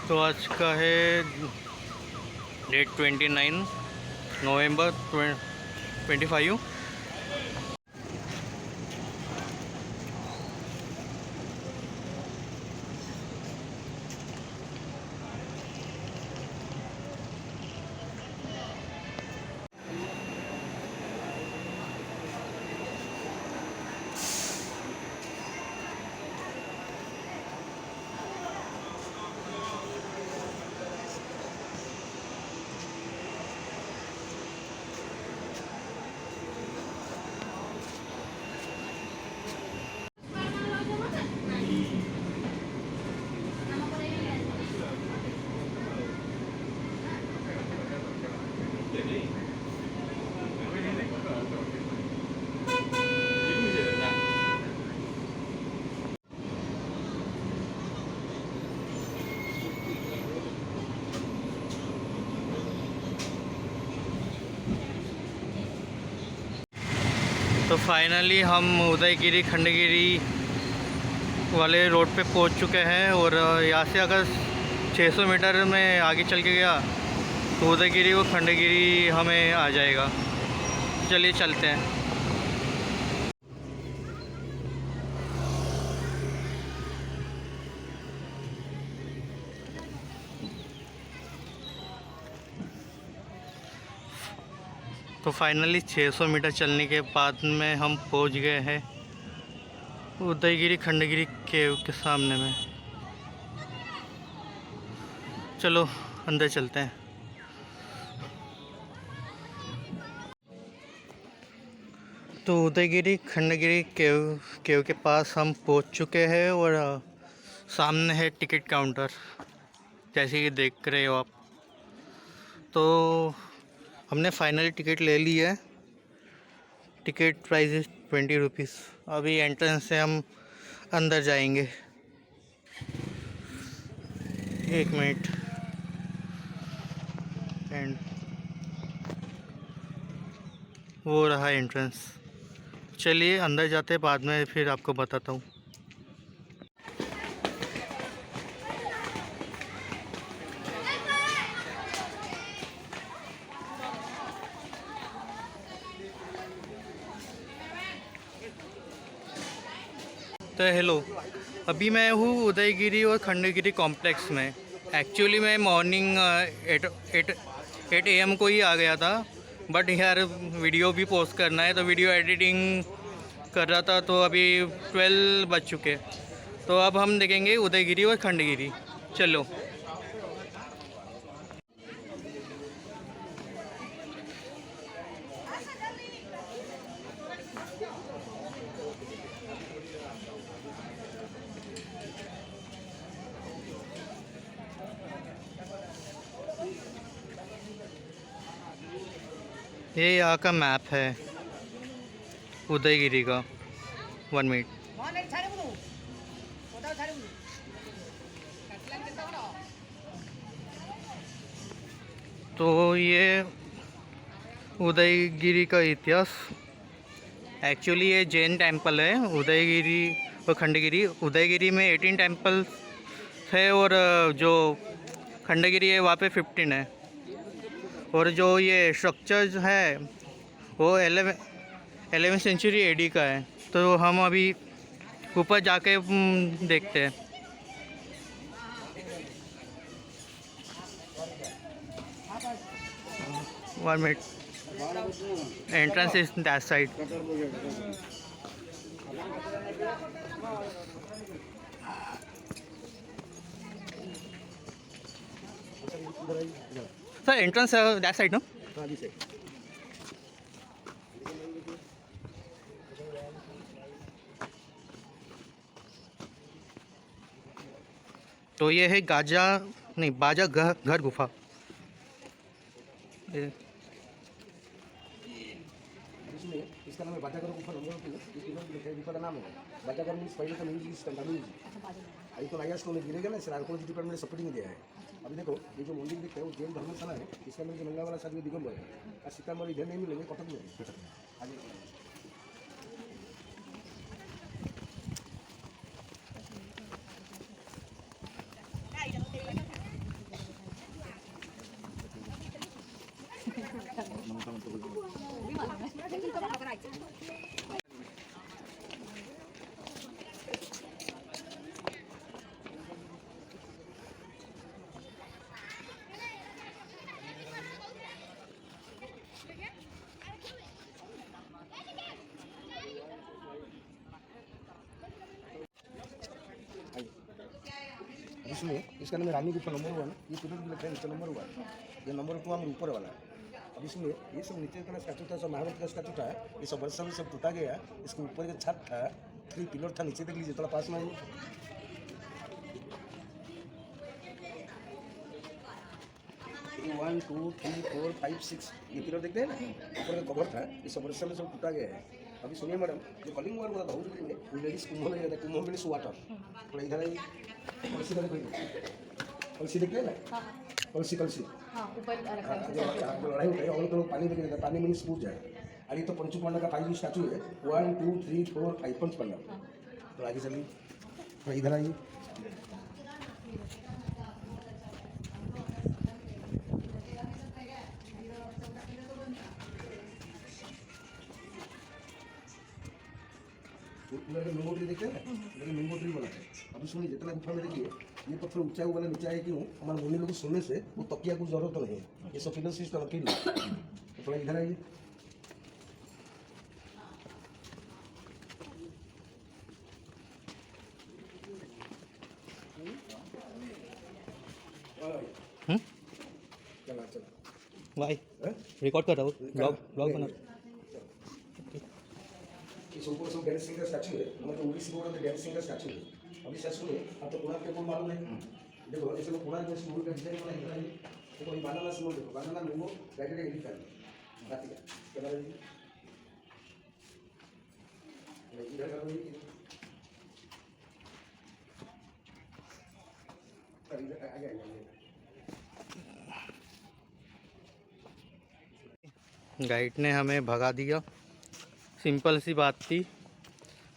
तो आज का है डेट 29 नवंबर 25। तो फाइनली हम उदयगिरी खंडगिरी वाले रोड पे पहुंच चुके हैं और यहाँ से अगर 600 मीटर में आगे चल के गया तो उदयगिरी और खंडगिरी हमें आ जाएगा। चलिए चलते हैं। तो फाइनली 600 मीटर चलने के बाद में हम पहुंच गए हैं उदयगिरी खंडगिरी केव के सामने में। चलो अंदर चलते हैं। तो उदयगिरी खंडगिरी केव के पास हम पहुंच चुके हैं और सामने है टिकट काउंटर, जैसे कि देख रहे हो आप। तो हमने फाइनली टिकट ले ली है। टिकट प्राइस है 20 रुपीज़। अभी एंट्रेंस से हम अंदर जाएंगे। एक मिनट। एंड वो रहा एंट्रेंस। चलिए अंदर जाते हैं, बाद में फिर आपको बताता हूँ। तो हेलो, अभी मैं हूँ उदयगिरी और खंडगिरी कॉम्प्लेक्स में। एक्चुअली मैं मॉर्निंग 8 AM को ही आ गया था, बट यार वीडियो भी पोस्ट करना है तो वीडियो एडिटिंग कर रहा था, तो अभी 12 बज चुके। तो अब हम देखेंगे उदयगिरी और खंडगिरी। चलो। ये यहाँ का मैप है उदयगिरी का। 1 मिनट। तो ये उदयगिरी का इतिहास, एक्चुअली ये जैन टेम्पल है। उदयगिरी और खंडगिरी, उदयगिरी में 18 टेम्पल है और जो खंडगिरी है वहाँ पे 15 है। और जो ये स्ट्रक्चर है वो 11वीं सेंचुरी AD का है। तो हम अभी ऊपर जाके देखते हैं। One minute. Entrance is that side. Sir, entrance that side, no? तो ये है बाजा घर गुफा। इसका नाम है बाजागर गुफा। गुफा का नाम है बाजागर मीन्स पहले तो म्यूजिक सिस्टम था। म्यूजिक अभी तो नया स्टोन गिरेगा ना, सर आर्कोलॉजी डिपार्टमेंट ने सपोर्टिंग दिया है। अभी देखो ये जो मंदिर दिखता है वो जैन धर्मशाला है, इसके अंदर जो गंगा वाला शादी दिगंबर है, और सीतामढ़ी इधर नहीं मिलेंगे, कटक में आगे। इसमें इसका नाम है रानी गुफा नंबर 1, ये पिलर भी लिखा है नीचे नंबर 1, ये नंबर 2 हम ऊपर वाला है। अब इसमें ये सब नीचे का स्टैचू था, सब महाभारत का स्टैचू था, ये सब वर्षा में सब टूटा गया। इसके ऊपर का छत था, 3 पिलर था, नीचे देख लीजिए थोड़ा पास में। 1 2 3 4 5 6 ये पिलर देखते हैं ना, ऊपर का कवर था, ये सब वर्षा में सब टूटा गया है। अभी सुनिए मैडम, जो कलिंग वार बोला था में लेडीज कुंभ में जाता है, कुंभ में वाटर थोड़ा इधर आई, कलसी कलसी देखते हैं ना, कलसी कलसी ऊपर रखा है। जो लड़ाई होता है और तो पानी देके देता है, पानी में सूख जाए। अरे तो पंचू पांडा का 5 स्टैचू है, 1 2 3 4 5 पंच पांडा। तो आगे चलिए, तो इधर आइए। मैंगो ट्री देखते हैं ना, मैंगो ट्री बना है। अभी सुनिए, जितना गुफा में देखिए ये पत्थर ऊंचा है, वाला नीचा है, क्यों? हमारे मुनि लोग सुनने से वो तकिया को जरूरत नहीं है, ये सब फिलर सिस्टम अकेले। तो थोड़ा इधर आइए। चला चला भाई हैं? रिकॉर्ड कर रहा हूँ, ब्लॉग बना। इस ऊपर सब गणेश सिंह का स्टैचू है, मतलब उड़ीसी बोर्ड में गणेश सिंह का स्टैचू है। अभी स्टैचू में अब तो कोणार्क टेम्पल मालूम है, देखो जैसे वो कोणार्क में सिंबल का डिजाइन बना है, देखो ये बनाना सिंबल देखो, बनाना मैंगो गाइडेड एलिफेंट बात है क्या है ये इधर का कोई इधर आगे आइए। गाइड ने हमें भगा दिया, सिंपल सी बात थी।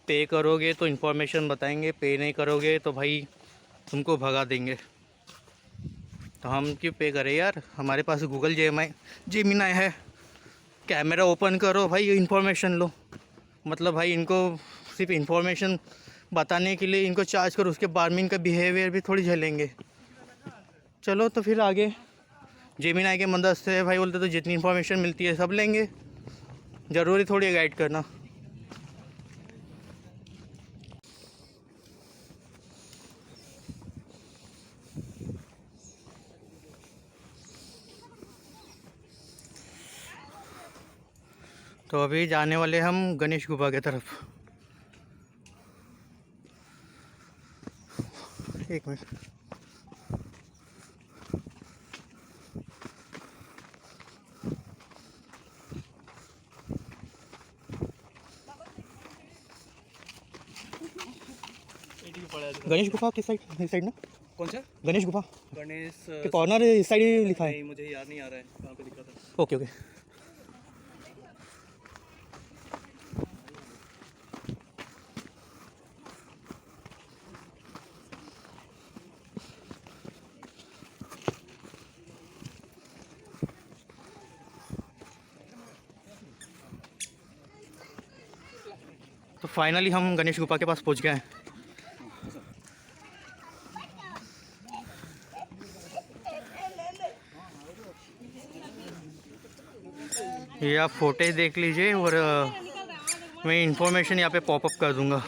पे करोगे तो इन्फॉर्मेशन बताएंगे, पे नहीं करोगे तो भाई तुमको भगा देंगे। तो हम क्यों पे करें यार, हमारे पास गूगल जेमिनाई है, कैमरा ओपन करो भाई, इन्फॉर्मेशन लो। मतलब भाई इनको सिर्फ इन्फॉर्मेशन बताने के लिए इनको चार्ज करो, उसके बाद में इनका बिहेवियर भी थोड़ी झेलेंगे। चलो तो फिर आगे जेमिनाई के मदद से भाई बोलते तो जितनी इन्फॉर्मेशन मिलती है सब लेंगे, ज़रूरी थोड़ी है गाइड करना। तो अभी जाने वाले हम गणेश गुफा की तरफ। एक मिनट, गणेश गुफा किस साइड ना? कौन सा? गणेश गुफा गणेश के कॉर्नर इस साइड ही लिखा है। नहीं, मुझे याद नहीं आ रहा है कहाँ पे लिखा था। Okay okay. तो फाइनली हम गणेश गुफा के पास पहुंच गए हैं। ये आप फोटेज देख लीजिए और मैं इंफॉर्मेशन यहाँ पे पॉपअप कर दूंगा।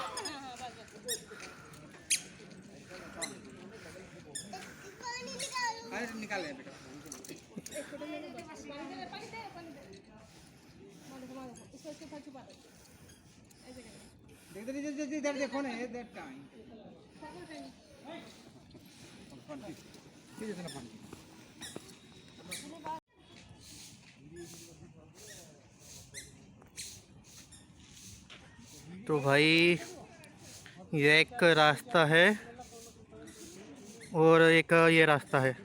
इधर देखो ना, इधर टाइम तो भाई ये एक रास्ता है और एक ये रास्ता है।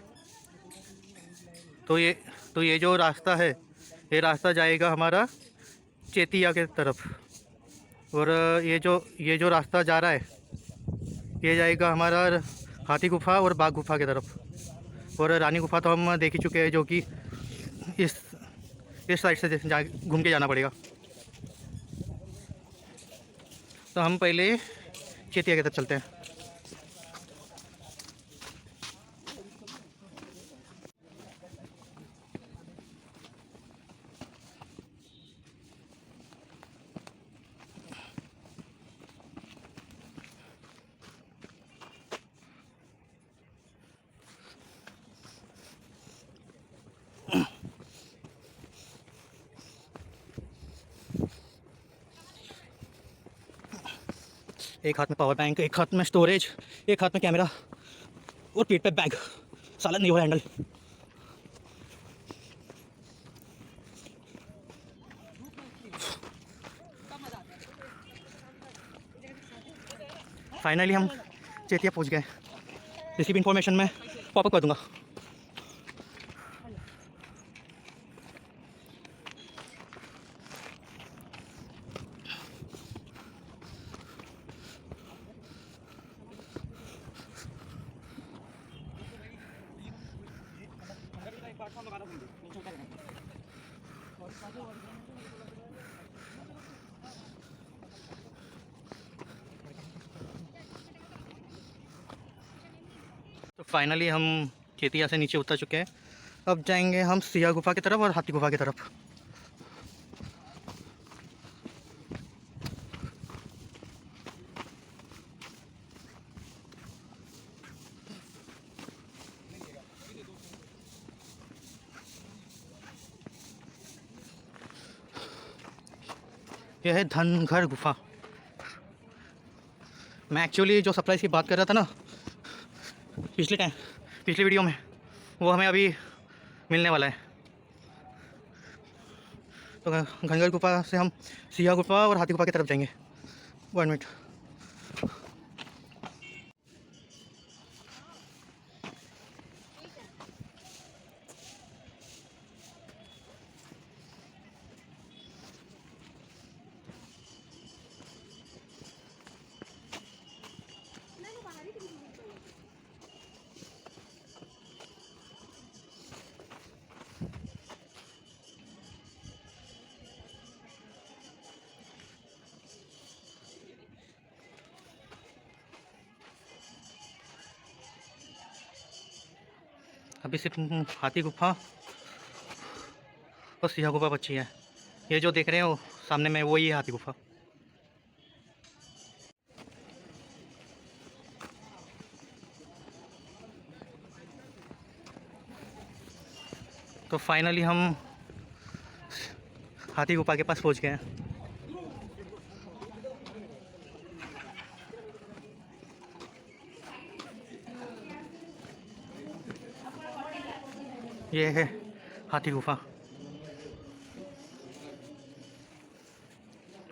तो ये जो रास्ता है, ये रास्ता जाएगा हमारा चेतिया के तरफ। और ये जो रास्ता जा रहा है, ये जाएगा हमारा हाथी गुफा और बाघ गुफा की तरफ। और रानी गुफा तो हम देख ही चुके हैं, जो कि इस साइड से घूम के जाना पड़ेगा। तो हम पहले चेतिया की तरफ चलते हैं। एक हाथ में पावर बैंक, एक हाथ में स्टोरेज, एक हाथ में कैमरा और पीठ पे बैग। साला नहीं हो हैंडल। फाइनली हम चेतिया पहुंच गए। इसकी भी इंफॉर्मेशन मैं पॉपअप कर दूंगा। तो फाइनली हम चेतिया से नीचे उतर चुके हैं। अब जाएंगे हम सिया गुफा की तरफ और हाथी गुफा की तरफ। यह है धनघर गुफा। मैं एक्चुअली जो सरप्राइज़ की बात कर रहा था ना पिछले वीडियो में, वो हमें अभी मिलने वाला है। तो धनघर गुफा से हम सिया गुफा और हाथी गुफा की तरफ जाएंगे। 1 मिनट। अभी सिर्फ हाथी गुफा और सिया गुफा बची है। ये जो देख रहे हो सामने में, वही है हाथी गुफा। तो फाइनली हम हाथी गुफा के पास पहुंच गए हैं। ये है हाथी गुफा।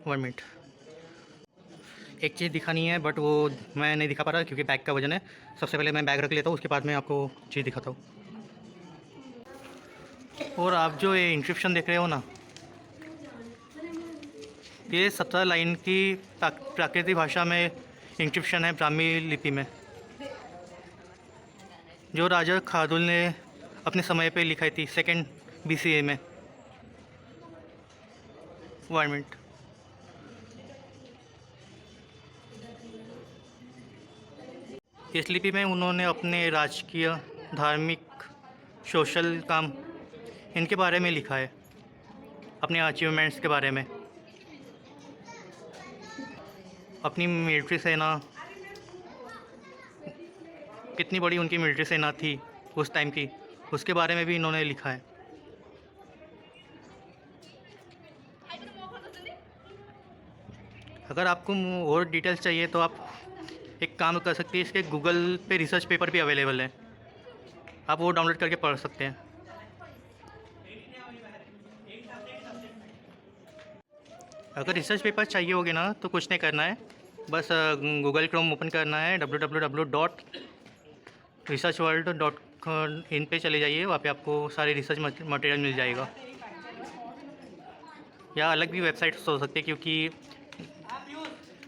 1 मिनट। एक चीज़ दिखानी है, बट वो मैं नहीं दिखा पा रहा क्योंकि बैग का वजन है। सबसे पहले मैं बैग रख लेता हूँ, उसके बाद मैं आपको चीज़ दिखाता हूँ। और आप जो ये इंस्क्रिप्शन देख रहे हो ना, ये 17 लाइन की प्राकृतिक भाषा में इंस्क्रिप्शन है, ब्राह्मी लिपि में, जो राजा खादुल ने अपने समय पे लिखाई थी 2nd BCE में। 1 मिनट। इस लिपि में उन्होंने अपने राजकीय, धार्मिक, सोशल काम इनके बारे में लिखा है, अपने अचीवमेंट्स के बारे में, अपनी मिलिट्री सेना, कितनी बड़ी उनकी मिलिट्री सेना थी उस टाइम की, उसके बारे में भी इन्होंने लिखा है। अगर आपको और डिटेल्स चाहिए तो आप एक काम कर सकते हैं, इसके गूगल पे रिसर्च पेपर भी अवेलेबल है, आप वो डाउनलोड करके पढ़ सकते हैं। अगर रिसर्च पेपर चाहिए होगे ना तो कुछ नहीं करना है, बस गूगल क्रोम ओपन करना है, researchworld.in पे चले जाइए, वहाँ पे आपको सारे रिसर्च मटेरियल मिल जाएगा। या अलग भी वेबसाइट्स हो सकते हैं, क्योंकि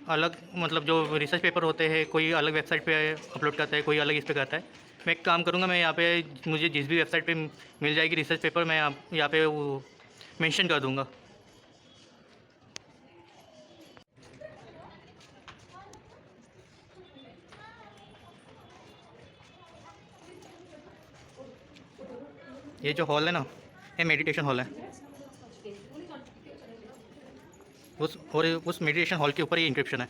अलग मतलब जो रिसर्च पेपर होते हैं कोई अलग वेबसाइट पे अपलोड करता है, कोई अलग इस पे करता है। मैं एक काम करूँगा, मैं यहाँ पे मुझे जिस भी वेबसाइट पे मिल जाएगी रिसर्च पेपर, मैं यहाँ पे वो मेंशन कर दूँगा। ये जो हॉल है ना, ये मेडिटेशन हॉल है। उस मेडिटेशन हॉल के ऊपर ही इंक्रिप्शन है।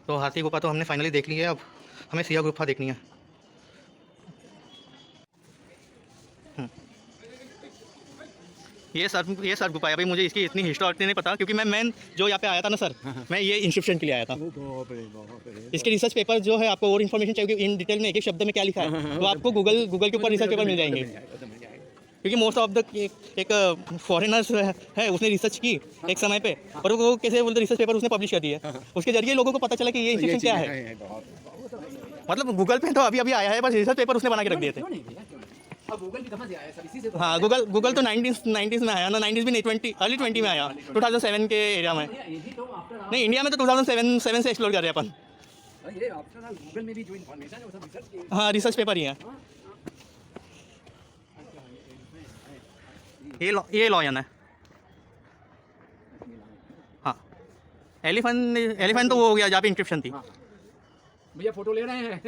तो हाथी गुफा तो हमने फाइनली देख ली है, अब हमें सिया गुफा देखनी है। ये सर गुफा है। अभी मुझे इसकी इतनी हिस्ट्री नहीं पता, क्योंकि मैं जो यहाँ पे आया था ना सर, मैं ये इंस्क्रिप्शन के लिए आया था। इसके रिसर्च पेपर जो है, आपको और इन्फॉर्मेशन चाहिए इन डिटेल में एक एक शब्द में क्या लिखा है, तो आपको गूगल के ऊपर रिसर्च पेपर मिल जाएंगे। क्योंकि मोस्ट ऑफ द एक फॉरेनर्स है, उसने रिसर्च की एक समय पे, और वो कैसे बोलते रिसर्च पेपर उसने पब्लिश कर दिया, उसके जरिए लोगों को पता चला कि ये इंस्क्रिप्शन क्या है। मतलब गूगल पे तो अभी आया है, बस रिसर्च पेपर उसने बना के रख दिए थे। गूगल भी कहाँ से आया सर? इसी से तो। हाँ, गूगल तो 90s में आया ना, 90s भी नहीं, अर्ली 20 में आया, 2007 के एरिया में। नहीं, इंडिया में तो 2007 से एक्सप्लोर कर रहे हैं अपन। ये आफ्टर गूगल में भी जो इन्फॉर्मेशन है वो सब रिसर्च की। हाँ, रिसर्च पेपर ही है। ये लॉयन है। हाँ, एलिफेंट तो वो हो गया जहाँ पे इंक्रिप्शन थी। भैया फोटो ले रहे हैं।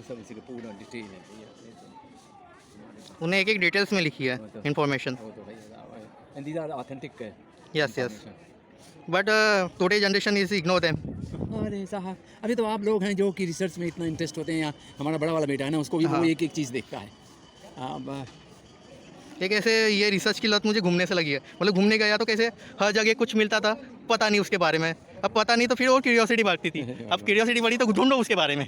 सब इसी का पूरा डिटेल है भैया। उन्हें एक एक डिटेल्स में लिखी है information. And these are authentic. Yes but today generation is ignore them. अरे साहब, अभी तो आप लोग हैं जो कि रिसर्च में इतना इंटरेस्ट होते हैं, या हमारा बड़ा वाला बेटा है ना, उसको भी वो एक एक चीज़ देखता है। अब एक ऐसे ये रिसर्च की लत मुझे घूमने से लगी है। मतलब घूमने गया तो कैसे हर जगह कुछ मिलता था, पता नहीं उसके बारे में। अब पता नहीं तो फिर और क्यूरियोसिटी बढ़ती थी। अब क्यूरियोसिटी बढ़ी तो ढूंढो उसके बारे में।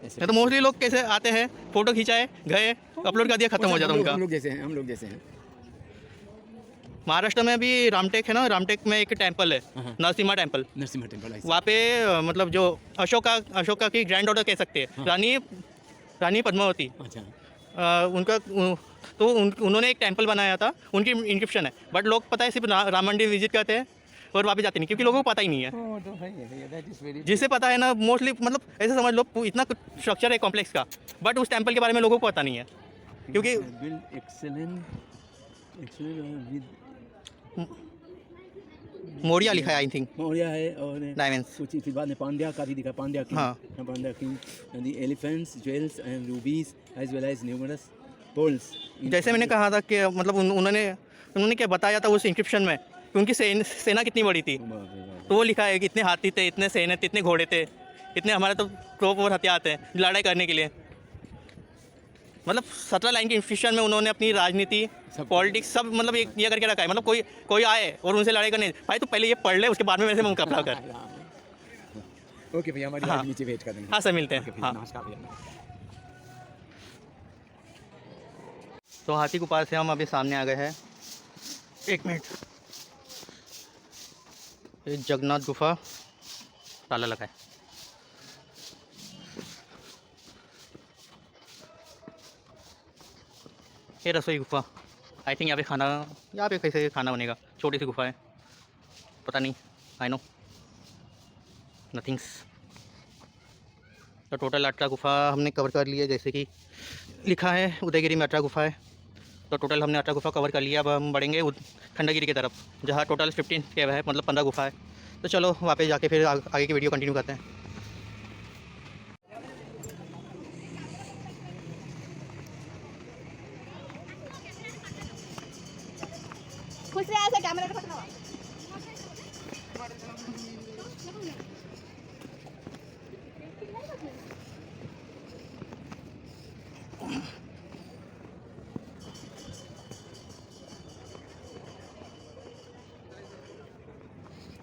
तो मोस्टली लोग कैसे आते हैं, फोटो खिंचाए, गए, अपलोड कर दिया, खत्म हो जाता उनका। हम लोग जैसे हैं। महाराष्ट्र में भी रामटेक है ना, रामटेक में एक टेम्पल है, नरसिम्हा टेम्पल। वहाँ पे मतलब जो अशोका की ग्रैंड डॉटर कह सकते हैं, रानी पद्मावती। उनका तो उन्होंने एक टेम्पल बनाया था, उनकी इंक्रिप्शन है। बट लोग पता है सिर्फ राम मंदिर विजिट करते हैं और वापस जाते नहीं, क्योंकि लोगों को पता ही नहीं है। जिसे पता है ना, मोस्टली मतलब ऐसे समझ लो, इतना स्ट्रक्चर है कॉम्प्लेक्स का, बट उस टेम्पल के बारे में लोगों को पता नहीं है। क्योंकि मौर्या लिखा है, आई थिंक मौर्या है, और डायमंड्स कुछ फिर बाद में पांड्या का भी दिखा, पांड्या की। हाँ। पांड्या की the elephants, jewels and rubies as well as numerous pearls. जैसे मैंने कहा था कि मतलब उन्होंने क्या बताया था उस इंक्रिप्शन में, कि उनकी सेना कितनी बड़ी थी। तो वो लिखा है कि इतने हाथी थे, इतने सेना थे, इतने घोड़े थे, इतने हमारे तो तोप और हथियार थे लड़ाई करने के लिए। मतलब 17 लाइन की इंक्रिप्शन में उन्होंने अपनी राजनीति, पॉलिटिक्स सब मतलब एक ये करके रखा है। मतलब कोई आए और उनसे लड़ाई करने, भाई तो पहले ये पढ़ ले, उसके बाद में मेरे से मुकाबला कर। ओके भैया, हमारी हाँ। नीचे वेट करेंगे। हाँ सर, मिलते हैं। हाँ, नमस्कार भैया। तो हाथी गुफा से हम अभी सामने आ गए हैं। एक मिनट, ये जगन्नाथ गुफा ताला लगा है। ये रसोई गुफा, आई थिंक यहाँ पे कैसे खाना बनेगा। छोटी सी गुफा है, पता नहीं, आई नो नथिंग्स। तो टोटल 18 गुफा हमने कवर कर लिया, जैसे कि लिखा है उदयगिरी में 18 गुफा है। तो टोटल हमने 18 गुफा कवर कर लिया। अब हम बढ़ेंगे खंडगिरी की तरफ, जहाँ टोटल 15 केव है, मतलब 15 गुफा है। तो चलो वापस जाके फिर आगे की वीडियो कंटिन्यू करते हैं। खुश रहे ऐसे कैमरा को पकड़ो।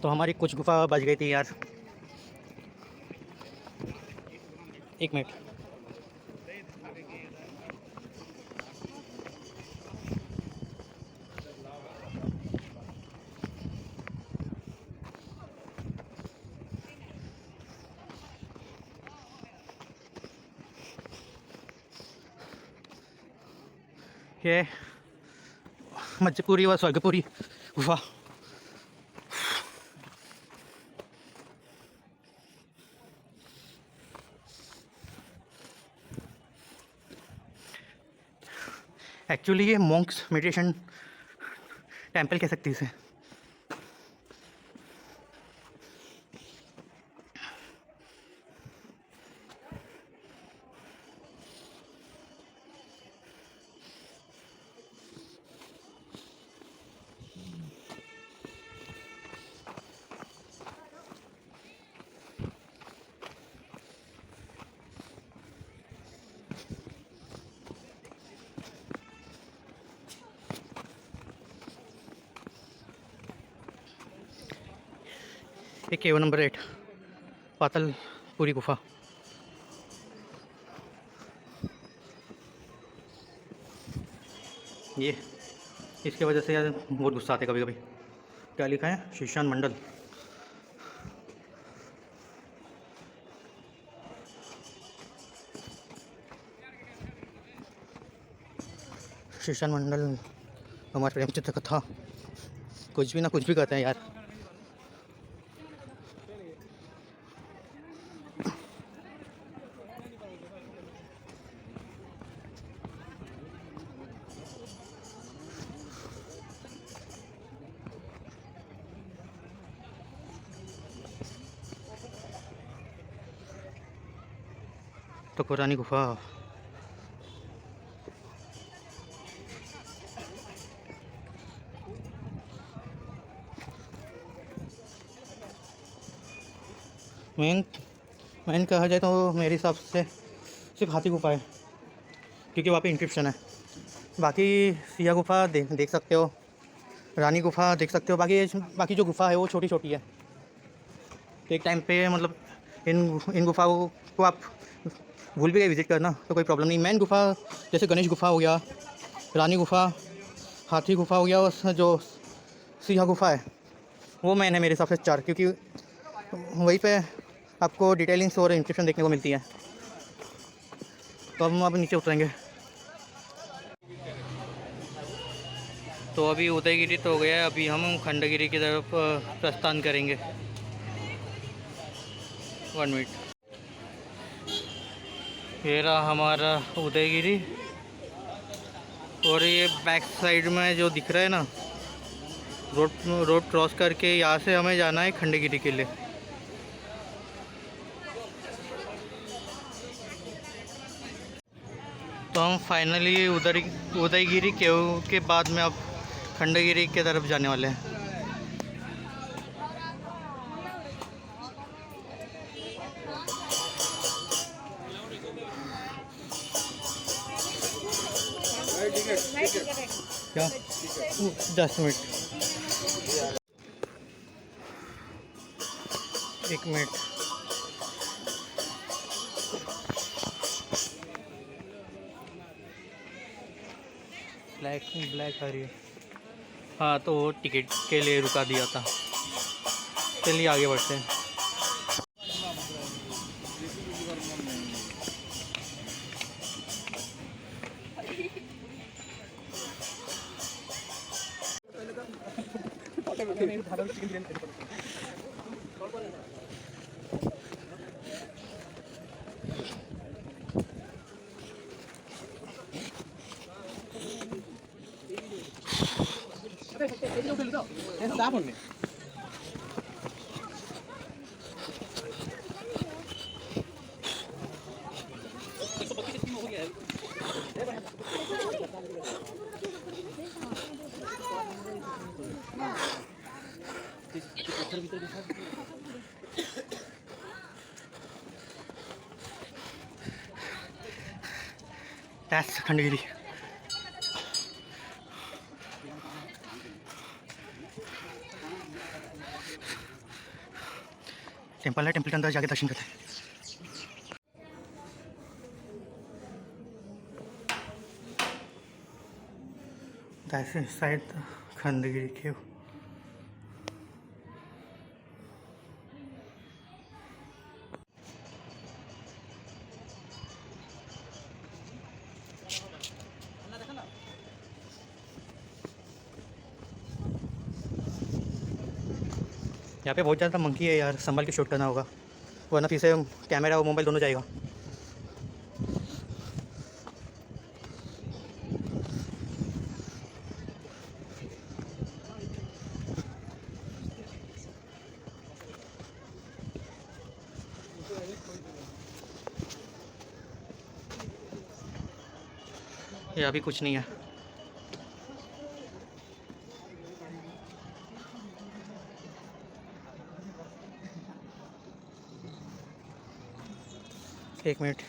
तो हमारी कुछ गुफा बच गई थी यार। एक मिनट। ये मज्जपुरी व स्वर्गपुरी गुफा। एक्चुअली ये मॉन्क्स मेडिटेशन टेंपल कह सकती है इसे। ये केव नंबर 8 पातालपुरी गुफा। ये इसके वजह से यार बहुत गुस्सा आते कभी कभी। क्या लिखा है? शीशान मंडल। शीशान मंडल हमारे प्रेमचंद्र कथा। कुछ भी ना कुछ भी कहते हैं यार। तो पुरानी गुफा। मेन कहा जाए तो मेरे हिसाब से सिर्फ हाथी गुफा है, क्योंकि वहाँ पे इंक्रिप्शन है। बाकी सिया गुफा देख सकते हो, रानी गुफा देख सकते हो। बाकी जो गुफा है वो छोटी छोटी है। एक टाइम पे मतलब इन गुफाओं को आप भूल भी गए विज़िट करना तो कोई प्रॉब्लम नहीं। मेन गुफा जैसे गणेश गुफा हो गया, रानी गुफा, हाथी गुफा हो गया, और जो सिया गुफा है वो मेन है मेरे हिसाब से 4, क्योंकि वहीं पे आपको डिटेलिंग्स और इंस्क्रिप्शन देखने को मिलती है। तो अब हम अब नीचे उतरेंगे। तो अभी उदयगिरी तो हो गया है, अभी हम खंडगिरी की तरफ प्रस्थान करेंगे। 1 मिनट। ये रहा हमारा उदयगिरी, और ये बैक साइड में जो दिख रहा है ना, रोड क्रॉस करके यहाँ से हमें जाना है खंडगिरी के लिए। तो हम फाइनली उदयगिरी के बाद में अब खंडगिरी की तरफ जाने वाले हैं। क्या 10 मिनट, 1 मिनट। ब्लैक आ रही है। हाँ, तो वो टिकट के लिए रुका दिया था। चलिए आगे बढ़ते हैं। That's खंडगिरी। टेंपल है, टेंपल के अंदर जाके दर्शन करते हैं। ऐसे शायद खंडगिरी के यहाँ पे बहुत ज़्यादा मंकी है यार, संभल के शूट करना होगा वरना फिर से कैमरा और मोबाइल दोनों जाएगा। ये अभी कुछ नहीं है। एक मिनट,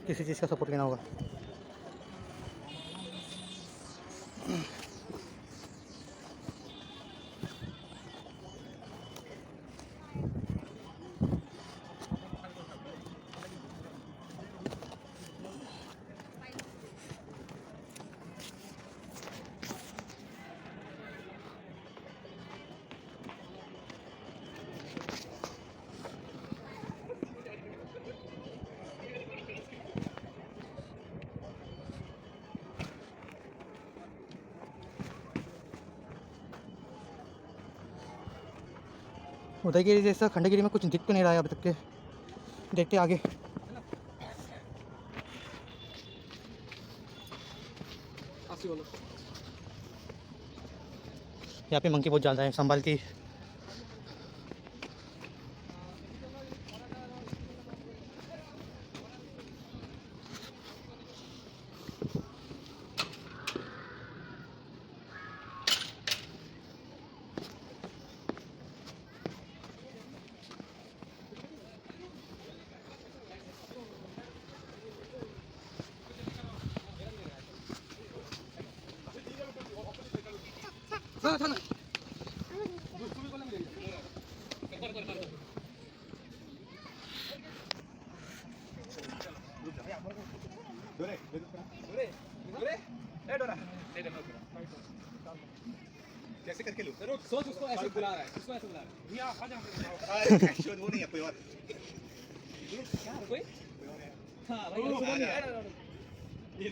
किसी चीज़ का सपोर्ट लेना होगा। उदयगिरी जैसा खंडगिरी में कुछ दिख तो नहीं रहा है अभी तक के, देखते आगे। यहाँ पे मंकी बहुत ज़्यादा है, संभाल की। कैसे करके लो? सोच उसको ऐसे बुला रहा है, उसको ऐसे बुला रहा है। ये आ जा। शोध वो नहीं है, कोई और। क्या कोई? हाँ भाई ये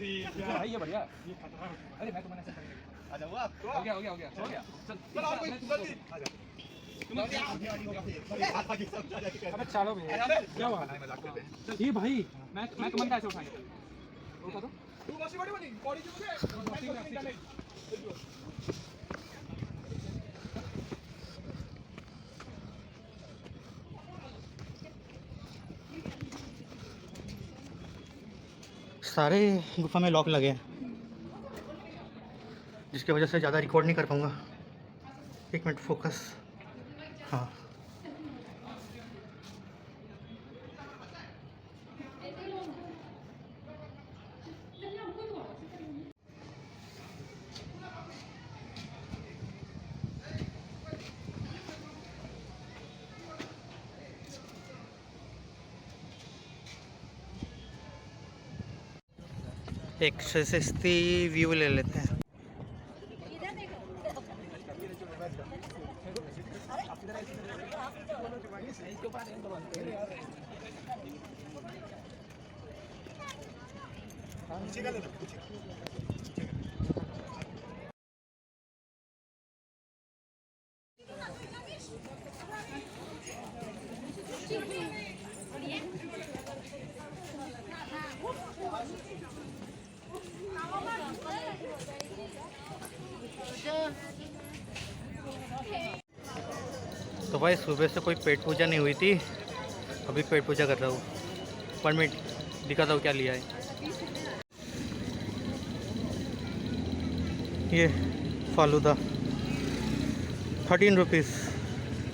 भाई ये बढ़िया। अरे मैं तुम्हें ऐसे करेंगे। आ जाओ आप। हो गया हो गया हो गया हो गया। चल और कोई जल्दी आ जा। तुम अबे चलो भैया क्या हुआ? ये भाई मैं तुम्हें कैसे उठाएंगे? रोका दो। तू बस बड़ी बड़ी बॉडी जो मुझे सारे गुफा में लॉक लगे हैं, जिसकी वजह से ज़्यादा रिकॉर्ड नहीं कर पाऊँगा। एक मिनट, फोकस। हाँ, एक सस्ती व्यू ले लेते हैं। तो भाई सुबह से कोई पेट पूजा नहीं हुई थी, अभी पेट पूजा कर रहा हूँ। 1 मिनट दिखाता हूँ क्या लिया है। ये फालूदा 13 रुपीज़,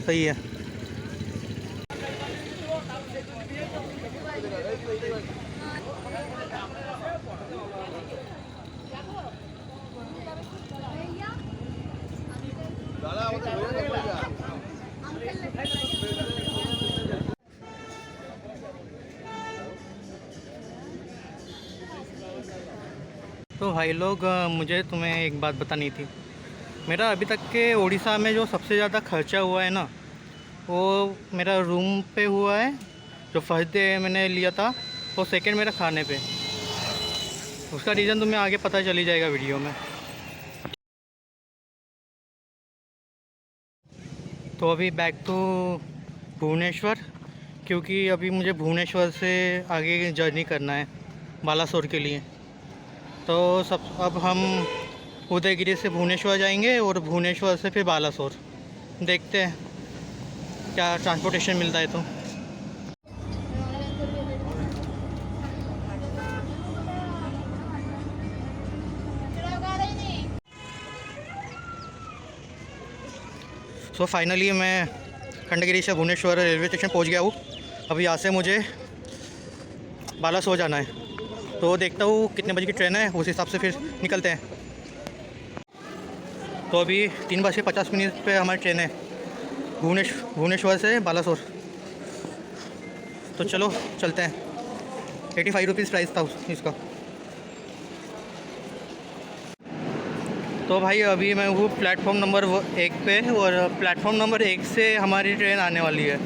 सही है। भाई लोग, मुझे तुम्हें एक बात बतानी थी। मेरा अभी तक के उड़ीसा में जो सबसे ज़्यादा खर्चा हुआ है ना, वो मेरा रूम पे हुआ है, जो फर्स्ट डे मैंने लिया था, और सेकंड मेरा खाने पे। उसका रीज़न तुम्हें आगे पता चली जाएगा वीडियो में। तो अभी बैक टू भुवनेश्वर, क्योंकि अभी मुझे भुवनेश्वर से आगे जर्नी करना है बालासोर के लिए। तो अब हम उदयगिरी से भुवनेश्वर जाएंगे और भुवनेश्वर से फिर बालासोर। देखते हैं क्या ट्रांसपोर्टेशन मिलता है। तो फाइनली मैं खंडगिरी से भुवनेश्वर रेलवे स्टेशन पहुंच गया हूँ। अभी यहाँ से मुझे बालासोर जाना है, तो देखता हूँ कितने बजे की ट्रेन है, उस हिसाब से फिर निकलते हैं। तो अभी 3:50 पे हमारी ट्रेन है भुवनेश्वर से बालासोर। तो चलो चलते हैं। 85 रुपीज़ प्राइस था इसका। तो भाई अभी मैं हूँ प्लेटफॉर्म नंबर 1 पे, और प्लेटफॉर्म नंबर 1 से हमारी ट्रेन आने वाली है।